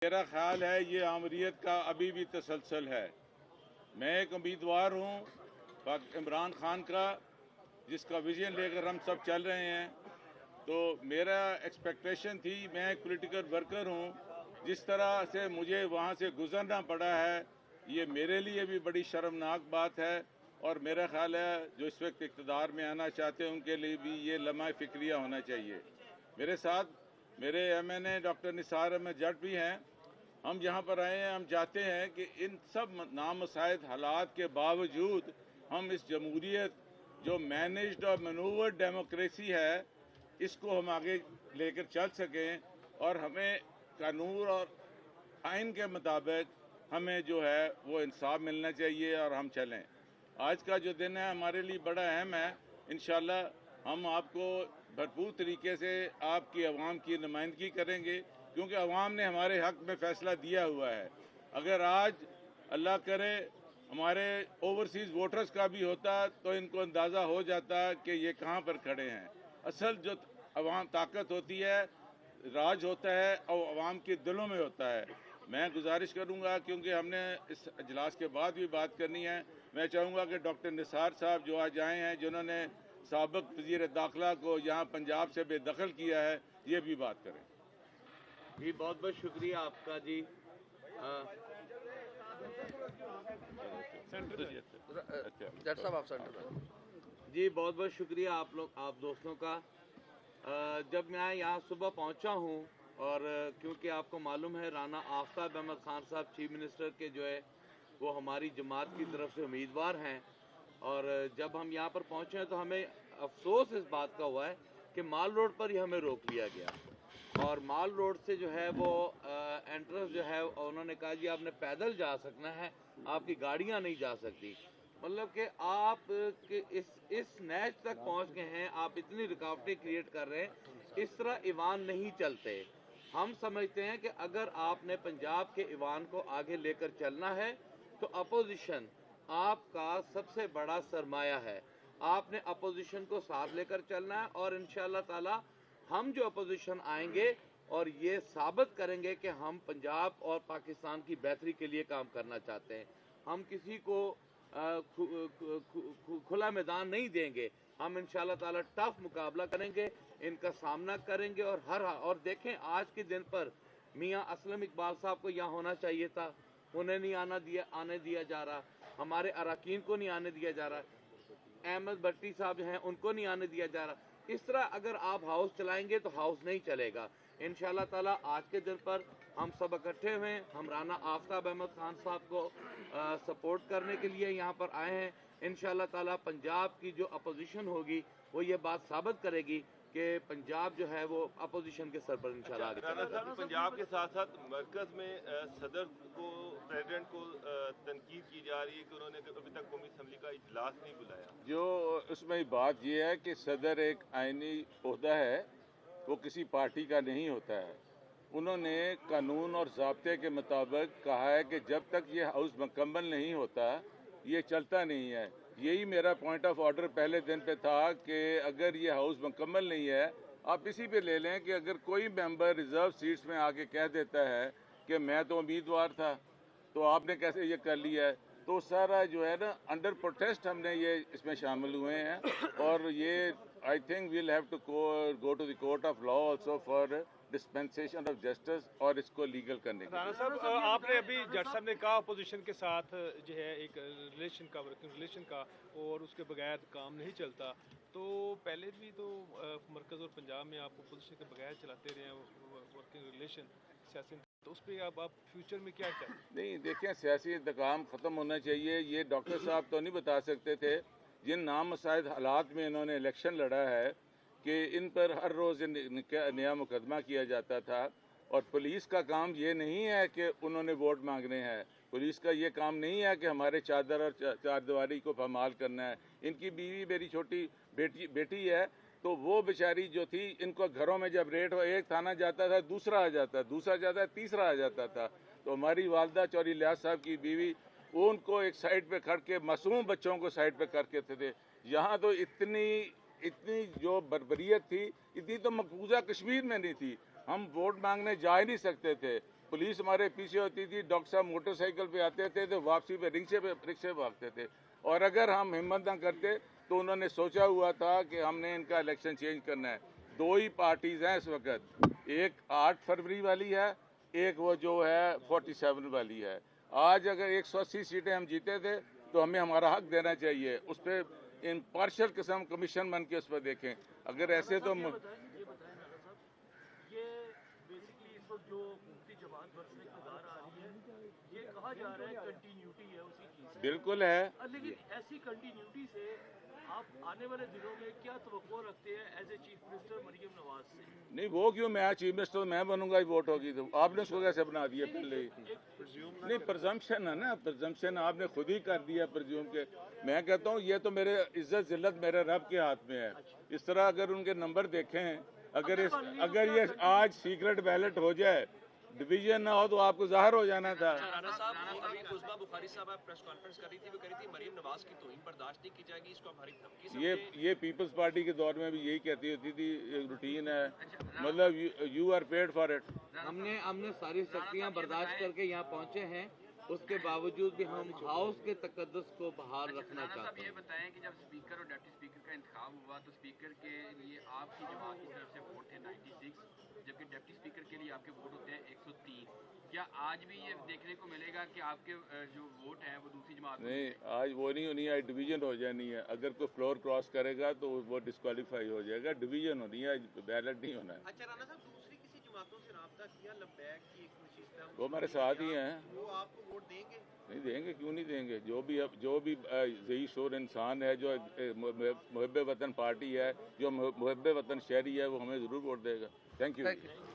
मेरा ख्याल है ये आमरीत का अभी भी तसलसल है। मैं एक उम्मीदवार हूँ इमरान खान का, जिसका विजन लेकर हम सब चल रहे हैं। तो मेरा एक्सपेक्टेशन थी, मैं एक पॉलिटिकल वर्कर हूँ, जिस तरह से मुझे वहाँ से गुजरना पड़ा है, ये मेरे लिए भी बड़ी शर्मनाक बात है। और मेरा ख्याल है जो इस वक्त इक़्तिदार में आना चाहते हैं उनके लिए भी ये लम्हा फ़िक्रिया होना चाहिए। मेरे साथ मेरे MNA डॉक्टर निसार अहमद जट भी हैं। हम यहाँ पर आए हैं, हम चाहते हैं कि इन सब नामसाइद हालात के बावजूद हम इस जमहूरियत जो मैनेज्ड और मैनूवर्ड डेमोक्रेसी है, इसको हम आगे लेकर चल सकें और हमें कानून और आइन के मुताबिक हमें जो है वो इंसाफ मिलना चाहिए और हम चलें। आज का जो दिन है हमारे लिए बड़ा अहम है। इंशाल्लाह हम आपको भरपूर तरीके से आपकी आवाम की नुमाइंदगी करेंगे, क्योंकि अवाम ने हमारे हक़ में फ़ैसला दिया हुआ है। अगर आज अल्लाह करे हमारे ओवरसीज़ वोटर्स का भी होता तो इनको अंदाज़ा हो जाता कि ये कहाँ पर खड़े हैं। असल जो अवाम ताकत होती है, राज होता है और अवाम के दिलों में होता है। मैं गुजारिश करूंगा, क्योंकि हमने इस अजलास के बाद भी बात करनी है, मैं चाहूँगा कि डॉक्टर निसार साहब जो आज आए हैं, जिन्होंने साबिक़ वज़ीर दाखिला को यहाँ पंजाब से बेदखल किया है, ये भी बात करें। जी बहुत बहुत शुक्रिया आपका जी। जट साहब आप सेंटर में। जी बहुत बहुत शुक्रिया आप दोस्तों का। जब मैं यहाँ सुबह पहुँचा हूँ और क्योंकि आपको मालूम है राना आफ्ताब अहमद खान साहब चीफ मिनिस्टर के जो है वो हमारी जमात की तरफ से उम्मीदवार हैं, और जब हम यहाँ पर पहुँचे हैं तो हमें अफसोस इस बात का हुआ है कि माल रोड पर ही हमें रोक लिया गया, और माल रोड से जो है वो एंट्रेंस जो है उन्होंने कहा जी आपने पैदल जा सकना है, आपकी गाड़ियाँ नहीं जा सकती। मतलब कि आप इस नैच तक पहुंच गए हैं, आप इतनी रुकावटें क्रिएट कर रहे हैं, इस तरह ईवान नहीं चलते। हम समझते हैं कि अगर आपने पंजाब के ईवान को आगे लेकर चलना है तो अपोजिशन आपका सबसे बड़ा सरमाया है। आपने अपोजिशन को साथ लेकर चलना है, और इंशाअल्लाह ताला हम जो अपोजिशन आएंगे और ये साबित करेंगे कि हम पंजाब और पाकिस्तान की बेहतरी के लिए काम करना चाहते हैं। हम किसी को खुला मैदान नहीं देंगे। हम इंशाअल्लाह ताला टफ मुकाबला करेंगे, इनका सामना करेंगे। और देखें आज के दिन पर मियां असलम इकबाल साहब को यहाँ होना चाहिए था, उन्हें नहीं आने दिया जा रहा। हमारे अरकान को नहीं आने दिया जा रहा। अहमद भट्टी साहब हैं उनको नहीं आने दिया जा रहा। इस तरह अगर आप हाउस चलाएंगे तो हाउस नहीं चलेगा। इंशाअल्लाह ताला आज के दिन पर हम सब इकट्ठे हुए हैं, हम राना आफ्ताब अहमद खान साहब को सपोर्ट करने के लिए यहाँ पर आए हैं। इंशाअल्लाह ताला पंजाब की जो अपोजिशन होगी वो ये बात साबित करेगी कि पंजाब जो है वो अपोजिशन के सर पर इंशाअल्लाह राना साहब, पंजाब के साथ साथ मरकज में सदर को प्रेसिडेंट को तनकीद की जा रही है कि उन्होंने अभी तक कौमी असम्बली का इजलास नहीं बुलाया। जो उसमें बात यह है कि सदर एक आइनी ओहदा है, वो किसी पार्टी का नहीं होता है। उन्होंने कानून और ज़ाब्ते के मुताबिक कहा है कि जब तक ये हाउस मुकम्मल नहीं होता ये चलता नहीं है। यही मेरा पॉइंट ऑफ ऑर्डर पहले दिन पे था कि अगर ये हाउस मुकम्मल नहीं है, आप इसी पे ले लें कि अगर कोई मेंबर रिजर्व सीट्स में आके कह देता है कि मैं तो उम्मीदवार था, तो आपने कैसे ये कर लिया है, तो सारा जो है ना अंडर प्रोटेस्ट हमने ये इसमें शामिल हुए हैं। और ये I think we'll have to go to the court of law also for dispensation of justice और इसको लीगल करने के। राना साहब, आपने अभी जट साहब ने कहा अपोजिशन के साथ जो है एक रिलेशन का, वर्किंग रिलेशन का, और उसके बगैर काम नहीं चलता। तो पहले भी तो मरकज़ और पंजाब में आप अपोजिशन के बगैर चलाते रहे हैं वर्किंग रिलेशन सियासी, तो उस पर आप फ्यूचर में क्या चाहते हैं? नहीं, देखें, सियासी इंतकाम ख़त्म होना चाहिए। ये डॉक्टर साहब तो नहीं बता सकते थे जिन नामसाइद हालात में इन्होंने इलेक्शन लड़ा है कि इन पर हर रोज़ नया मुकदमा किया जाता था। और पुलिस का काम ये नहीं है कि उन्होंने वोट मांगने हैं, पुलिस का ये काम नहीं है कि हमारे चादर और चारदीवारी को पामाल करना है। इनकी बीवी मेरी छोटी बेटी है, तो वो बेचारी जो थी, इनको घरों में जब रेड हो, एक थाना जाता था दूसरा आ जाता, दूसरा जाता तीसरा आ जाता था। तो हमारी वालदा चौधरी लियाज साहब की बीवी, वो उनको एक साइड पे खड़ के मासूम बच्चों को साइड पे करके थे। यहाँ तो इतनी जो बर्बरियत थी, इतनी तो मकबूजा कश्मीर में नहीं थी। हम वोट मांगने जा ही नहीं सकते थे। पुलिस हमारे पीछे होती थी, डॉक्टर साहब मोटरसाइकिल पे आते थे तो वापसी पे रिक्शे भागते थे। और अगर हम हिम्मत ना करते तो उन्होंने सोचा हुआ था कि हमने इनका इलेक्शन चेंज करना है। दो ही पार्टीज हैं इस वक्त, एक 8 फरवरी वाली है, एक वो जो है 47 वाली है। आज अगर 180 सीटें हम जीते थे तो हमें हमारा हक देना चाहिए। उस पर इम्पार्शियल किस्म कमीशन बन के उस पर देखें। अगर ऐसे तो ये बेसिकली इस वक्त जो मुफ्ती जमात बरसने इक़्तिदार आ रही है, ये कहा जा रहा है कंटिन्यूटी है उसी चीज़ से। बिल्कुल है। लेकिन ऐसी कंटिन्यूटी से आप आने वाले दिनों में क्या तवक्को रखते हैं as a chief minister Mariam Nawaz से? नहीं, वो क्यों, मैं चीफ मिनिस्टर मैं बनूंगा ही वोट होगी तो आपने उसको कैसे बना दिया पहले ही? नहीं, प्रजम्पशन है ना, प्रजम्पशन आपने खुद ही कर दिया प्रज्यूम के। मैं कहता हूँ ये तो मेरे इज्जत जिल्लत मेरे रब के हाथ में है। इस तरह अगर उनके नंबर देखें, अगर ये आज सीक्रेट बैलेट हो जाए, डिवीजन ना हो तो आपको जाहिर हो जाना था। राणा साहब, अभी उस्मा बुखारी साहब आप प्रेस कॉन्फ्रेंस कर रही थी, वो कह रही थी मरीम नवाज की तौहीन बर्दाश्त नहीं की जाएगी, इसको हमारी धमकी समझे। ये पीपल्स पार्टी के दौर में भी यही कहती होती थी, एक रूटीन है, मतलब you are paid for it. हमने सारी शक्तियां बर्दाश्त करके यहाँ पहुँचे हैं, उसके बावजूद भी हम हाउस के तकद्दुस को बहाल रखना चाहते हैं। ये बताएं कि जब स्पीकर और डिप्टी स्पीकर का इंतखाब हुआ तो स्पीकर के लिए आपकी जमात की तरफ से वोट थे 96, जबकि डिप्टी स्पीकर के लिए आपके वोट होते हैं 103। क्या आज भी ये देखने को मिलेगा कि आपके जो वोट हैं वो दूसरी जमात नहीं, आज वो नहीं होनी है, डिवीजन हो जानी है। अगर कोई फ्लोर क्रॉस करेगा तो वो डिस्क्वालीफाई हो जाएगा, डिवीजन होनी है, बैलेट नहीं होना है। अच्छा राणा साहब, दूसरी किसी जमातों से राब्ता किया, लब्बैक की एक नशीस्ता, वो हमारे साथ ही हैं। वो आपको वोट देंगे? नहीं देंगे, क्यों नहीं देंगे? जो भी ज़ही शोर इंसान है, जो मुहब्बे वतन पार्टी है, जो मुहब्बे वतन शहरी है, वो हमें ज़रूर वोट देगा। Thank you.